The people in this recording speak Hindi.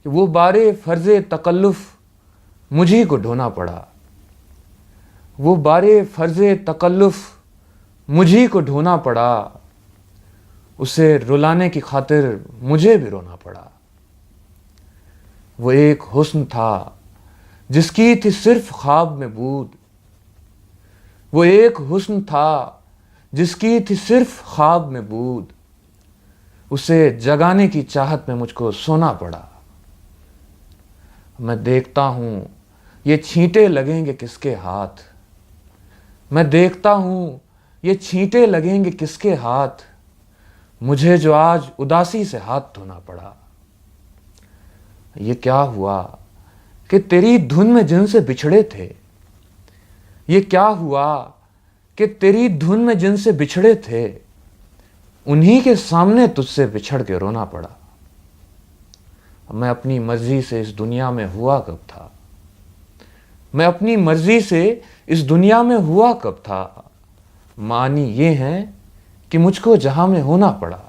कि वो बारे फ़र्ज़े तकल्लुफ़ मुझी को ढोना पड़ा, वो बारे फ़र्ज़े तकल्लुफ़ मुझी को ढोना पड़ा, उसे रुलाने की खातिर मुझे भी रोना पड़ा। वो एक हुस्न था जिसकी थी सिर्फ ख्वाब में बूद, वो एक हुस्न था जिसकी थी सिर्फ ख्वाब में बूद, उसे जगाने की चाहत में मुझको सोना पड़ा। मैं देखता हूँ ये छींटे लगेंगे किसके हाथ, मैं देखता हूँ ये छींटे लगेंगे किसके हाथ, मुझे जो आज उदासी से हाथ धोना पड़ा। ये क्या हुआ कि तेरी धुन में जिनसे बिछड़े थे, ये क्या हुआ कि तेरी धुन में जिनसे बिछड़े थे, उन्हीं के सामने तुझसे बिछड़ के रोना पड़ा। मैं अपनी मर्जी से इस दुनिया में हुआ कब था, मैं अपनी मर्जी से इस दुनिया में हुआ कब था, मानी ये है कि मुझको जहां में होना पड़ा।